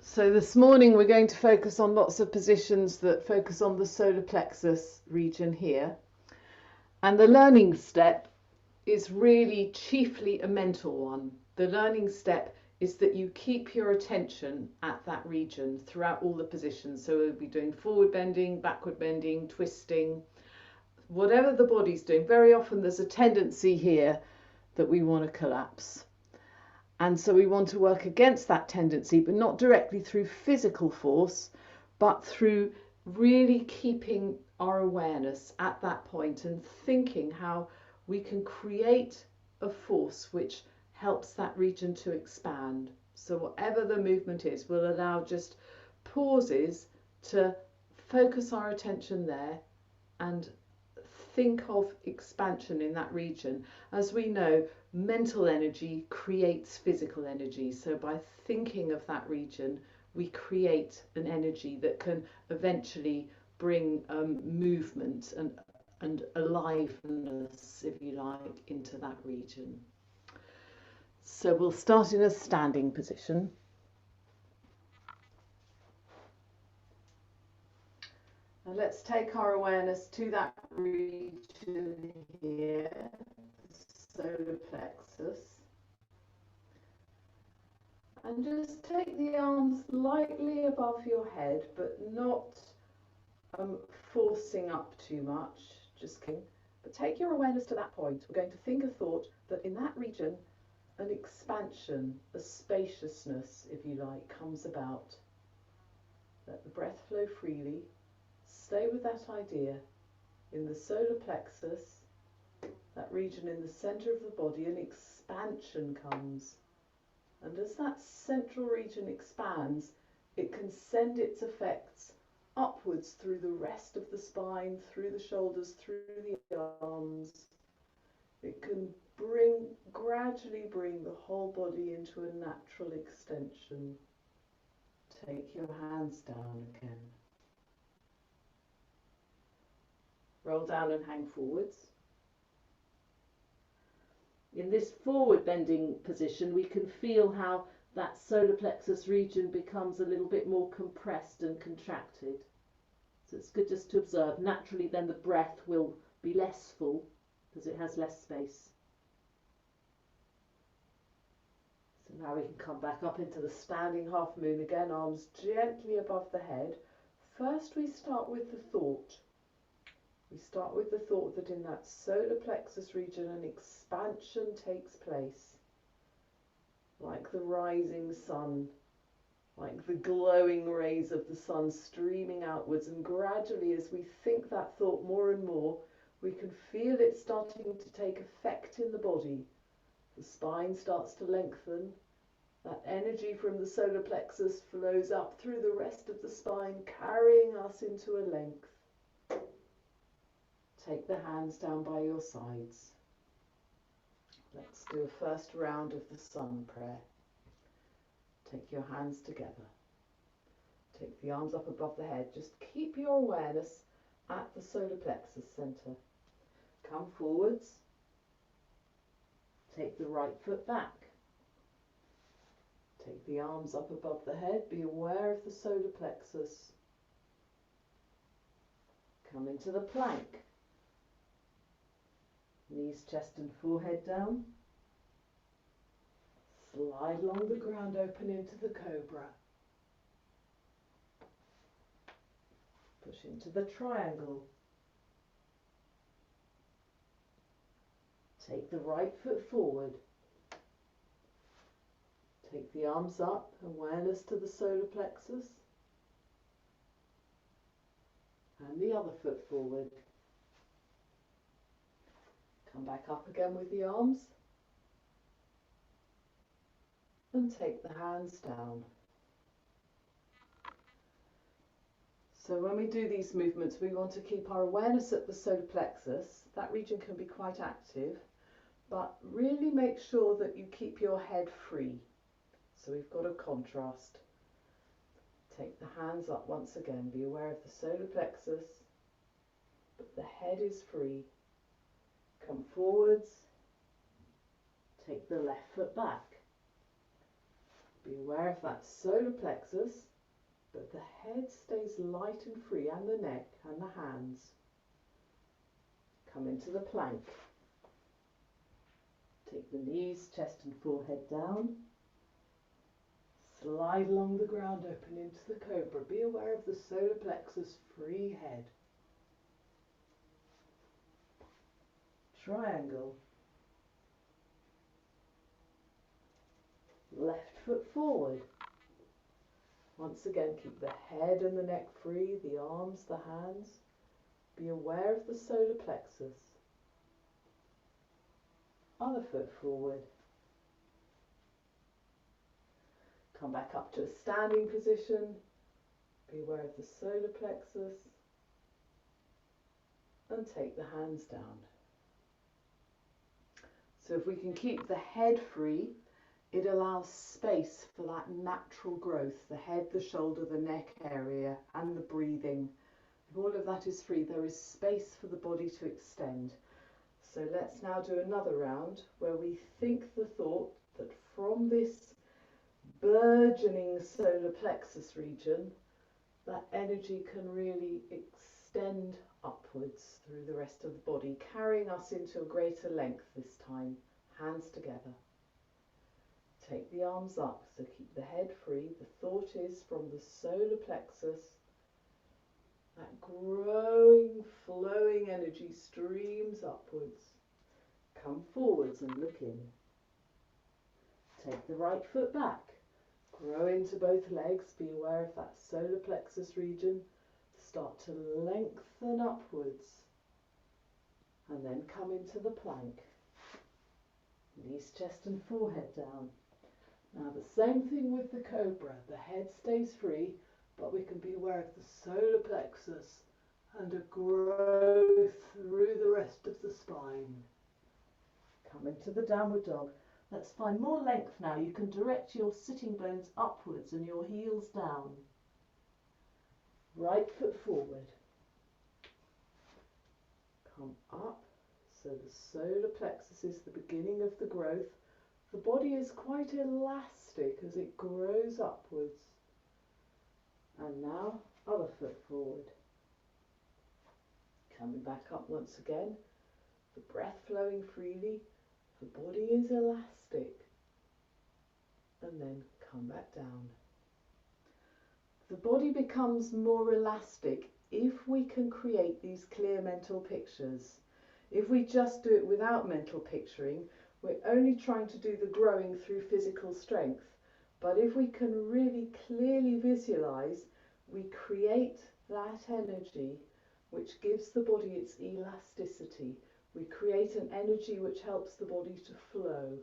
So this morning we're going to focus on lots of positions that focus on the solar plexus region here. And the learning step is really chiefly a mental one. The learning step is that you keep your attention at that region throughout all the positions. So we'll be doing forward bending, backward bending, twisting, whatever the body's doing. Very often there's a tendency here that we want to collapse. And so we want to work against that tendency, but not directly through physical force, but through really keeping our awareness at that point and thinking how we can create a force which helps that region to expand. So whatever the movement is, we'll allow just pauses to focus our attention there and think of expansion in that region. As we know, mental energy creates physical energy. So by thinking of that region, we create an energy that can eventually bring movement and aliveness, if you like, into that region. So we'll start in a standing position. And let's take our awareness to that region here, solar plexus. And just take the arms lightly above your head, but not forcing up too much, just kidding. But take your awareness to that point. We're going to think a thought that in that region, an expansion, a spaciousness, if you like, comes about. Let the breath flow freely. Stay with that idea. In the solar plexus, that region in the center of the body, an expansion comes. And as that central region expands, it can send its effects upwards through the rest of the spine, through the shoulders, through the arms. It can gradually bring the whole body into a natural extension. Take your hands down again. Roll down and hang forwards. In this forward bending position, we can feel how that solar plexus region becomes a little bit more compressed and contracted. So it's good just to observe. Naturally, then the breath will be less full because it has less space. So now we can come back up into the standing half moon again, arms gently above the head. First, we start with the thought. We start with the thought that in that solar plexus region an expansion takes place, like the rising sun, like the glowing rays of the sun streaming outwards, and gradually as we think that thought more and more, we can feel it starting to take effect in the body. The spine starts to lengthen, that energy from the solar plexus flows up through the rest of the spine, carrying us into a length. Take the hands down by your sides. Let's do a first round of the sun prayer. Take your hands together. Take the arms up above the head. Just keep your awareness at the solar plexus center. Come forwards. Take the right foot back. Take the arms up above the head. Be aware of the solar plexus. Come into the plank. Knees, chest and forehead down. Slide along the ground, open into the cobra. Push into the triangle. Take the right foot forward. Take the arms up, awareness to the solar plexus. And the other foot forward. Come back up again with the arms. And take the hands down. So when we do these movements, we want to keep our awareness at the solar plexus. That region can be quite active, but really make sure that you keep your head free. So we've got a contrast. Take the hands up once again. Be aware of the solar plexus, but the head is free. Come forwards. Take the left foot back. Be aware of that solar plexus, but the head stays light and free, and the neck and the hands. Come into the plank. Take the knees, chest and forehead down. Slide along the ground, open into the cobra. Be aware of the solar plexus, free head. Triangle. Left foot forward. Once again, keep the head and the neck free, the arms, the hands. Be aware of the solar plexus. Other foot forward. Come back up to a standing position. Be aware of the solar plexus. And take the hands down. So if we can keep the head free, it allows space for that natural growth, the head, the shoulder, the neck area, and the breathing. If all of that is free, there is space for the body to extend. So let's now do another round where we think the thought that from this burgeoning solar plexus region, that energy can really extend upwards through the rest of the body, carrying us into a greater length this time. Hands together. Take the arms up, so keep the head free. The thought is from the solar plexus, that growing, flowing energy streams upwards. Come forwards and look in. Take the right foot back. Grow into both legs. Be aware of that solar plexus region. Start to lengthen upwards. And then come into the plank. Knees, chest and forehead down. Now the same thing with the cobra. The head stays free, but we can be aware of the solar plexus and a growth through the rest of the spine. Come into the downward dog. Let's find more length now. You can direct your sitting bones upwards and your heels down. Right foot forward. Come up. So the solar plexus is the beginning of the growth. The body is quite elastic as it grows upwards. And now, other foot forward. Coming back up once again. The breath flowing freely. The body is elastic. And then come back down. The body becomes more elastic if we can create these clear mental pictures. If we just do it without mental picturing, we're only trying to do the growing through physical strength. But if we can really clearly visualize, we create that energy which gives the body its elasticity. We create an energy which helps the body to flow,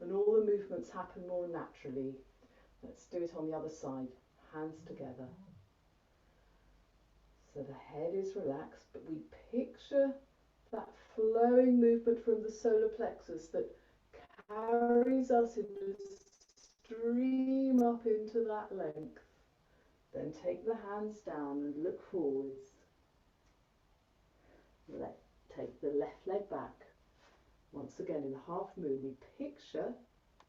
and all the movements happen more naturally. Let's do it on the other side. Hands together. So the head is relaxed, but we picture that flowing movement from the solar plexus that carries us in a stream up into that length. Then take the hands down and look forwards. Take the left leg back. Once again in the half moon, we picture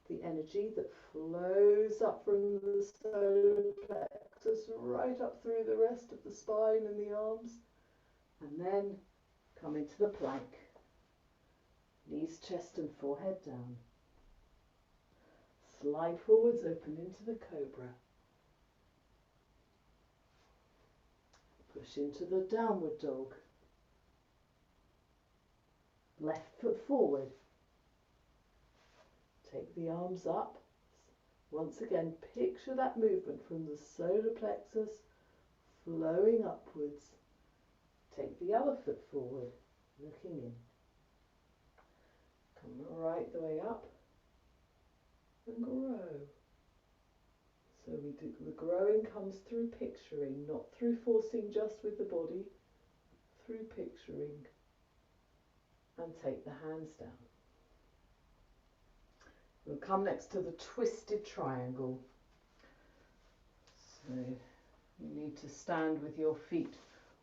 the energy that flows up from the solar plexus right up through the rest of the spine and the arms, and then come into the plank. Knees, chest and forehead down. Slide forwards, open into the cobra. Push into the downward dog. Left foot forward. Take the arms up. Once again, picture that movement from the solar plexus flowing upwards. Take the other foot forward, looking in. Come right the way up and grow. So the growing comes through picturing, not through forcing just with the body, through picturing. And take the hands down. We'll come next to the twisted triangle. So you need to stand with your feet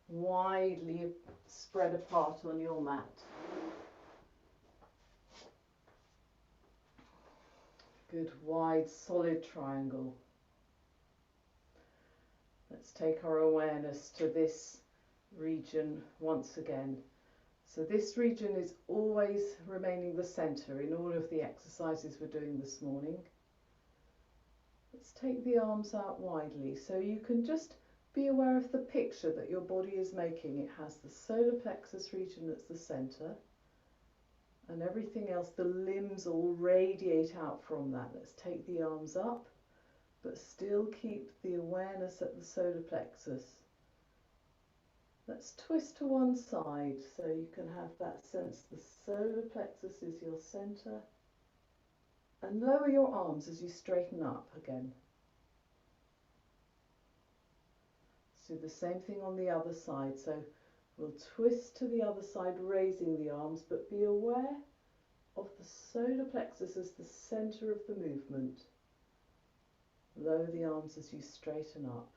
widely spread apart on your mat. Good wide solid triangle. Let's take our awareness to this region once again. So this region is always remaining the centre in all of the exercises we're doing this morning. Let's take the arms out widely so you can just be aware of the picture that your body is making. It has the solar plexus region that's the centre, and everything else, the limbs all radiate out from that. Let's take the arms up, but still keep the awareness at the solar plexus. Let's twist to one side so you can have that sense the solar plexus is your centre, and lower your arms as you straighten up again. Do the same thing on the other side, so we'll twist to the other side, raising the arms, but be aware of the solar plexus as the centre of the movement. Lower the arms as you straighten up.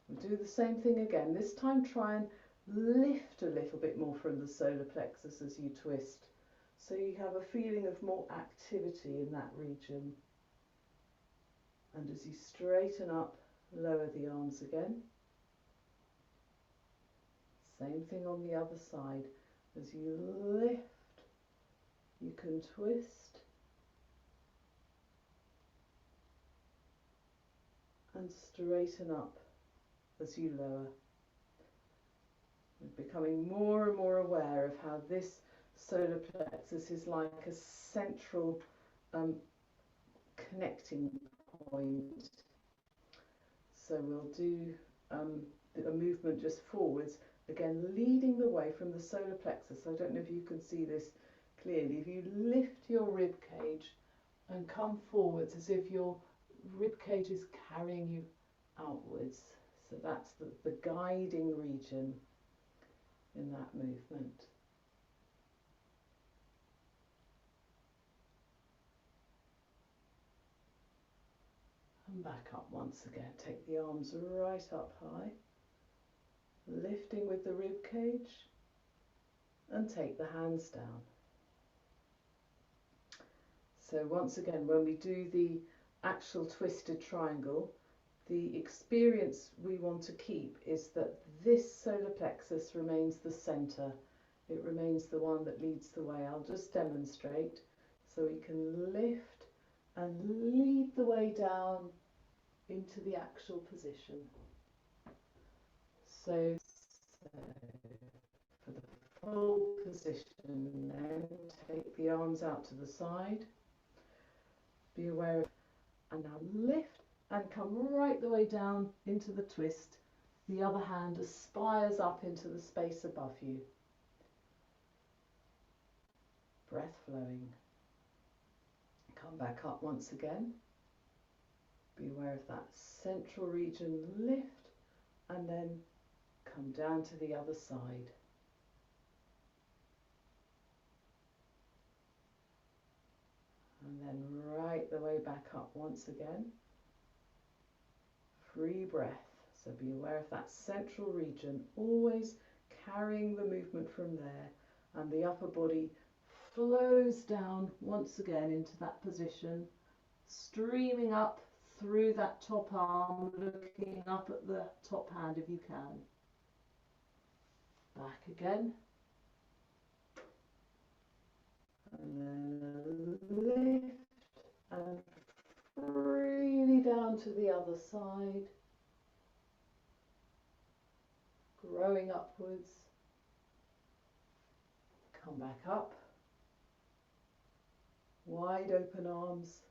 We'll do the same thing again. This time try and lift a little bit more from the solar plexus as you twist, so you have a feeling of more activity in that region. And as you straighten up, lower the arms again. Same thing on the other side. As you lift, you can twist and straighten up as you lower. We're becoming more and more aware of how this solar plexus is like a central connecting point. So we'll do a movement just forwards, again leading the way from the solar plexus. I don't know if you can see this clearly. If you lift your rib cage and come forwards as if your rib cage is carrying you outwards. So that's the guiding region in that movement. And back up once again. Take the arms right up high, lifting with the rib cage, and take the hands down. So once again, when we do the actual twisted triangle, the experience we want to keep is that this solar plexus remains the centre. It remains the one that leads the way. I'll just demonstrate so we can lift and lead the way down into the actual position. So for the full position, then take the arms out to the side, be aware of, and now lift and come right the way down into the twist. The other hand aspires up into the space above you. Breath flowing. Come back up once again. Be aware of that central region, lift, and then come down to the other side. And then right the way back up once again. Free breath. So be aware of that central region, always carrying the movement from there, and the upper body flows down once again into that position, streaming up through that top arm, looking up at the top hand if you can. Back again. And then lift and freely down to the other side. Growing upwards. Come back up. Wide open arms.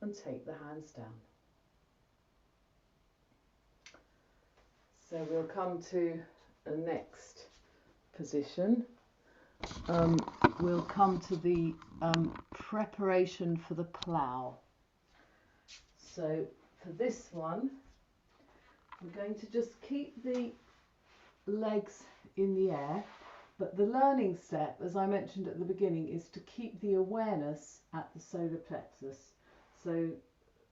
And take the hands down. So we'll come to the next position. We'll come to the preparation for the plough. So for this one, we're going to just keep the legs in the air, but the learning step, as I mentioned at the beginning, is to keep the awareness at the solar plexus. So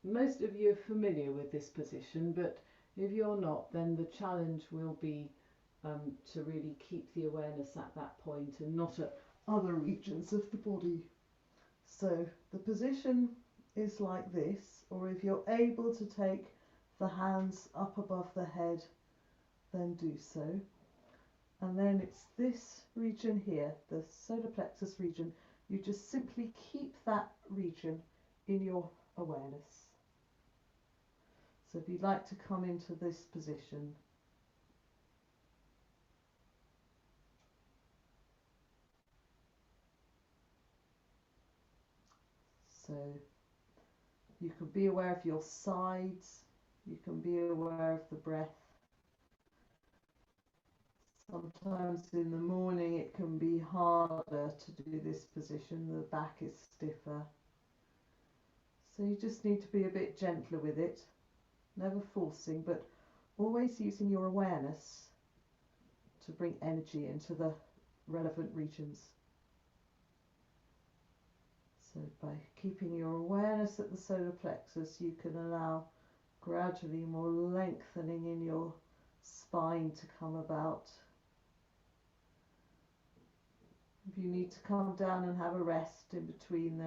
most of you are familiar with this position, but if you're not, then the challenge will be to really keep the awareness at that point and not at other regions of the body. So the position is like this, or if you're able to take the hands up above the head, then do so. And then it's this region here, the solar plexus region. You just simply keep that region in your awareness. So if you'd like to come into this position, so you can be aware of your sides, you can be aware of the breath. Sometimes in the morning it can be harder to do this position, the back is stiffer. So you just need to be a bit gentler with it, never forcing, but always using your awareness to bring energy into the relevant regions. So by keeping your awareness at the solar plexus, you can allow gradually more lengthening in your spine to come about. If you need to come down and have a rest in between,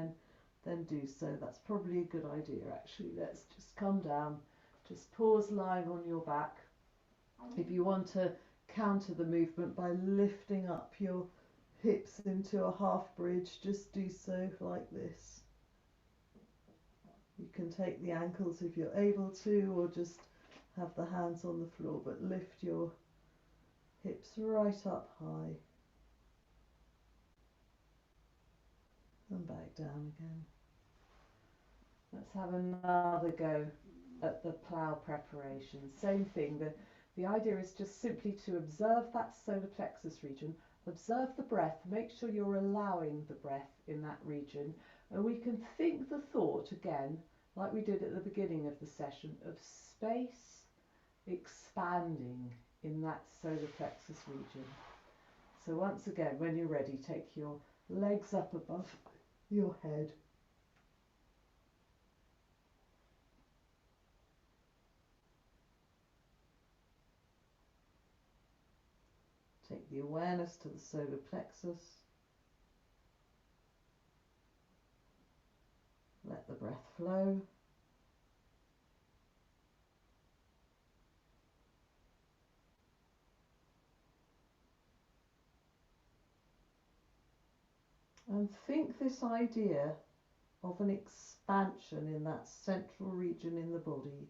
then do so. That's probably a good idea, actually. Let's just come down, just pause lying on your back. If you want to counter the movement by lifting up your hips into a half bridge, just do so like this. You can take the ankles if you're able to, or just have the hands on the floor, but lift your hips right up high and back down again. Let's have another go at the plough preparation. Same thing, the idea is just simply to observe that solar plexus region, observe the breath, make sure you're allowing the breath in that region, and we can think the thought again, like we did at the beginning of the session, of space expanding in that solar plexus region. So once again, when you're ready, take your legs up above your head. Take the awareness to the solar plexus. Let the breath flow. And think this idea of an expansion in that central region in the body.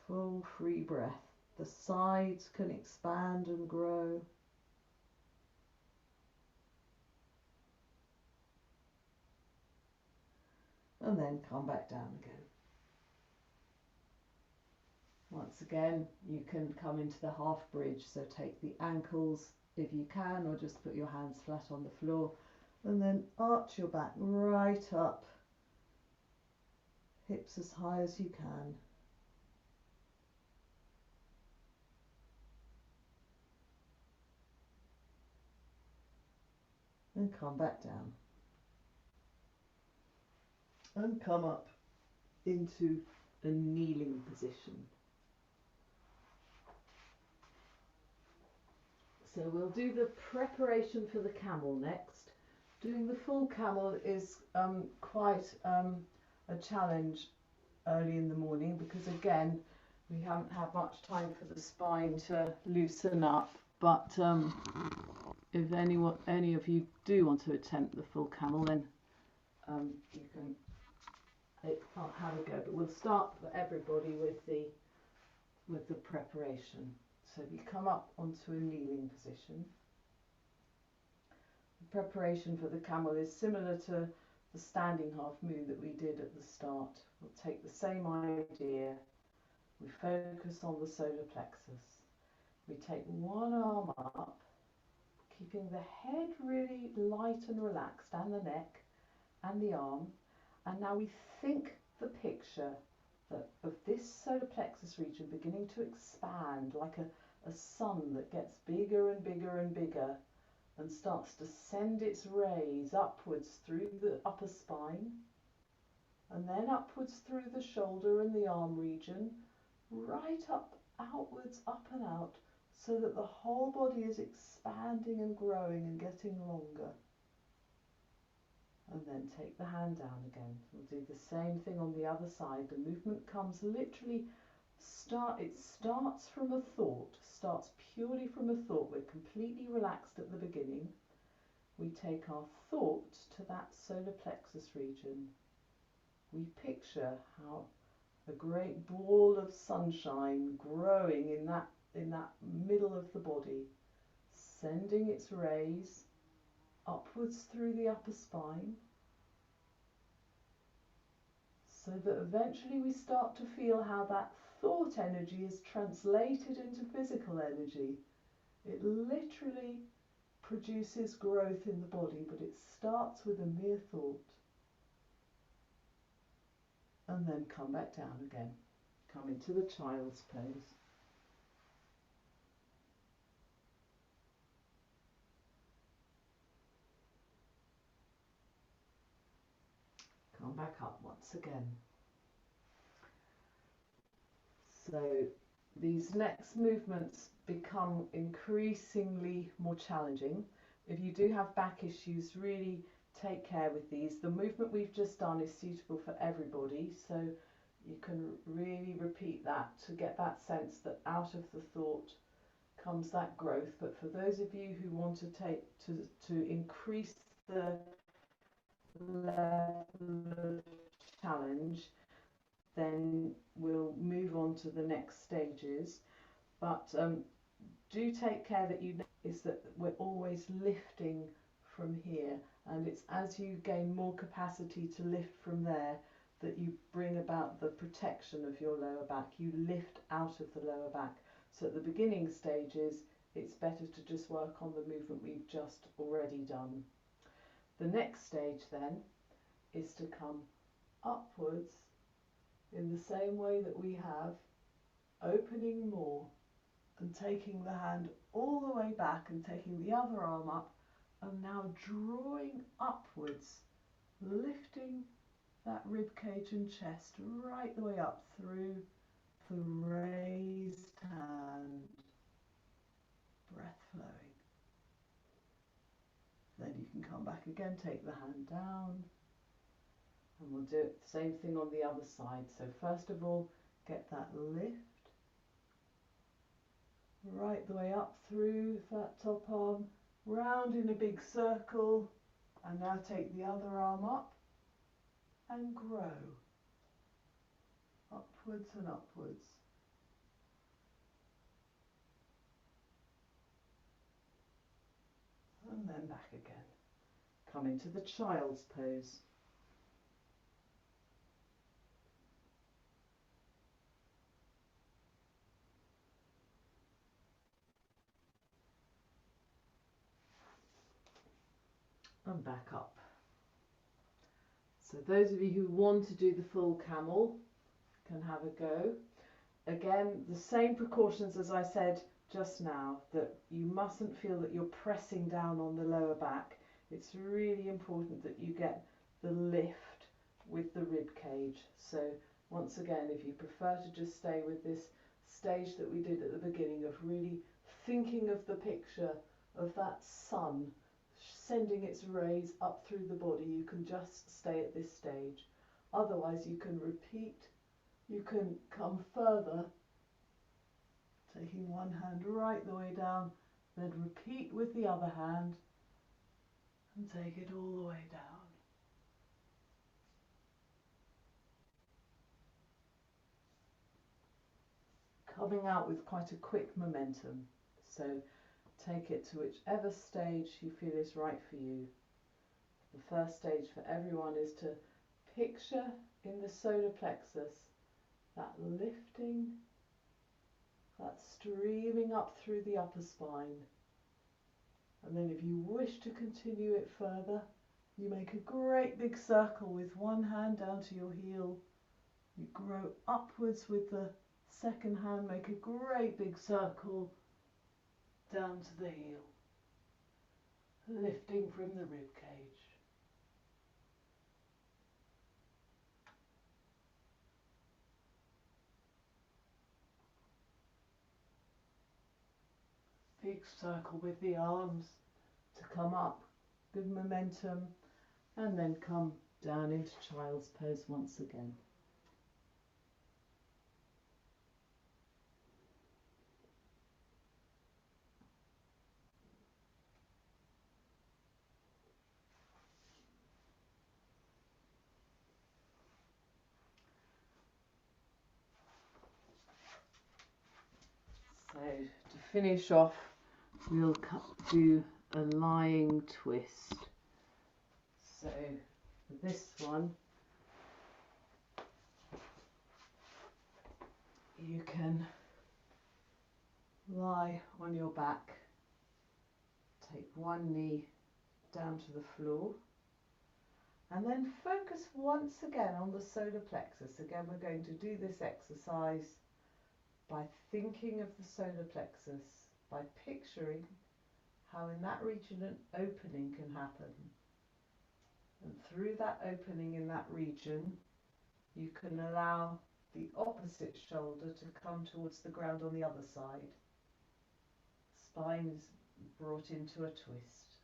Full free breath. The sides can expand and grow. And then come back down again. Once again, you can come into the half bridge, so take the ankles if you can, or just put your hands flat on the floor, and then arch your back right up, hips as high as you can. And come back down. And come up into a kneeling position. So we'll do the preparation for the camel next. Doing the full camel is quite a challenge early in the morning, because again we haven't had much time for the spine to loosen up, but if any of you do want to attempt the full camel, then you can have a go, but we'll start for everybody with the preparation. So if you come up onto a kneeling position, the preparation for the camel is similar to the standing half moon that we did at the start. We'll take the same idea, we focus on the solar plexus, we take one arm up, keeping the head really light and relaxed, and the neck and the arm, and now we think the picture of this solar plexus region beginning to expand like a sun that gets bigger and bigger and bigger and starts to send its rays upwards through the upper spine, and then upwards through the shoulder and the arm region, right up outwards, up and out, so that the whole body is expanding and growing and getting longer. And then take the hand down again. We'll do the same thing on the other side. The movement comes literally, it starts from a thought, starts purely from a thought. We're completely relaxed at the beginning. We take our thought to that solar plexus region. We picture how a great ball of sunshine growing in that middle of the body, sending its rays upwards through the upper spine, so that eventually we start to feel how that thought energy is translated into physical energy. It literally produces growth in the body, but it starts with a mere thought. And then come back down again. Come into the child's pose. Come back up once again. So these next movements become increasingly more challenging. If you do have back issues, really take care with these. The movement we've just done is suitable for everybody, so you can really repeat that to get that sense that out of the thought comes that growth. But for those of you who want to increase the level of challenge, then we'll move on to the next stages. But do take care that we're always lifting from here, and it's as you gain more capacity to lift from there that you bring about the protection of your lower back. You lift out of the lower back. So at the beginning stages, it's better to just work on the movement we've just already done. The next stage then is to come upwards in the same way that we have, opening more and taking the hand all the way back and taking the other arm up, and now drawing upwards, lifting that rib cage and chest right the way up through the raised hand, breath flowing. Then you can come back again, take the hand down, and we'll do it the same thing on the other side. So first of all, get that lift right the way up through that top arm, round in a big circle, and now take the other arm up and grow upwards and upwards. And then back again. Come into the child's pose. And back up. So those of you who want to do the full camel can have a go. Again, the same precautions as I said just now, that you mustn't feel that you're pressing down on the lower back. It's really important that you get the lift with the rib cage. So once again, if you prefer to just stay with this stage that we did at the beginning of really thinking of the picture of that sun sending its rays up through the body, you can just stay at this stage. Otherwise, you can repeat, you can come further, taking one hand right the way down, then repeat with the other hand and take it all the way down. Coming out with quite a quick momentum, so take it to whichever stage you feel is right for you. The first stage for everyone is to picture in the solar plexus that lifting, that streaming up through the upper spine. And then if you wish to continue it further, you make a great big circle with one hand down to your heel. You grow upwards with the second hand, make a great big circle down to the heel, lifting from the rib cage. Big circle with the arms to come up. Good momentum. And then come down into child's pose once again. So to finish off, we'll do a lying twist. So for this one, you can lie on your back, take one knee down to the floor, and then focus once again on the solar plexus. Again, we're going to do this exercise by thinking of the solar plexus, by picturing how in that region an opening can happen. And through that opening in that region, you can allow the opposite shoulder to come towards the ground on the other side. Spine is brought into a twist.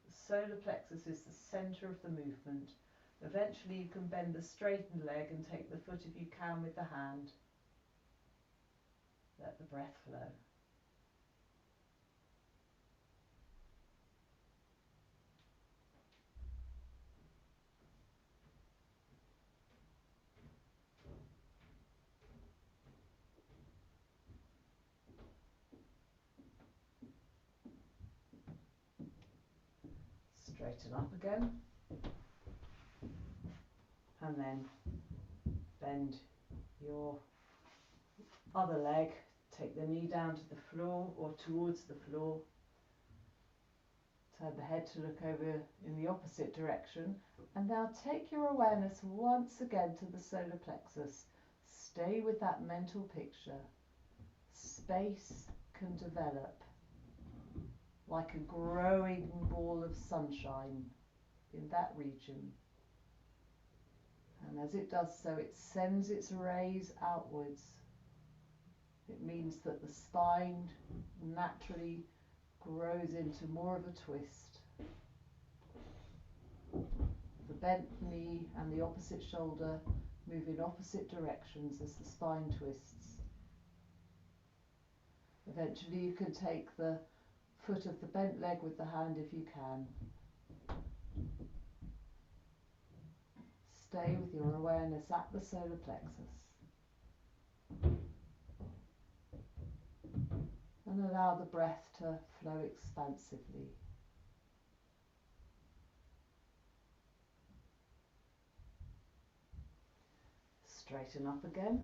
The solar plexus is the centre of the movement. Eventually you can bend the straightened leg and take the foot if you can with the hand. Let the breath flow. Straighten up again, and then bend your other leg, take the knee down to the floor or towards the floor, turn the head to look over in the opposite direction, and now take your awareness once again to the solar plexus. Stay with that mental picture. Space can develop like a growing ball of sunshine in that region. And as it does so, it sends its rays outwards. It means that the spine naturally grows into more of a twist. The bent knee and the opposite shoulder move in opposite directions as the spine twists. Eventually you can take the foot of the bent leg with the hand if you can. Stay with your awareness at the solar plexus. And allow the breath to flow expansively. Straighten up again.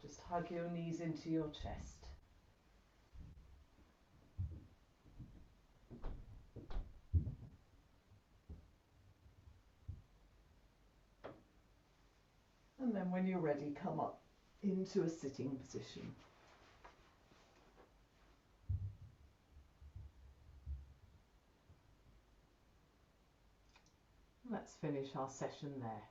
Just hug your knees into your chest. And then when you're ready, come up into a sitting position. Let's finish our session there.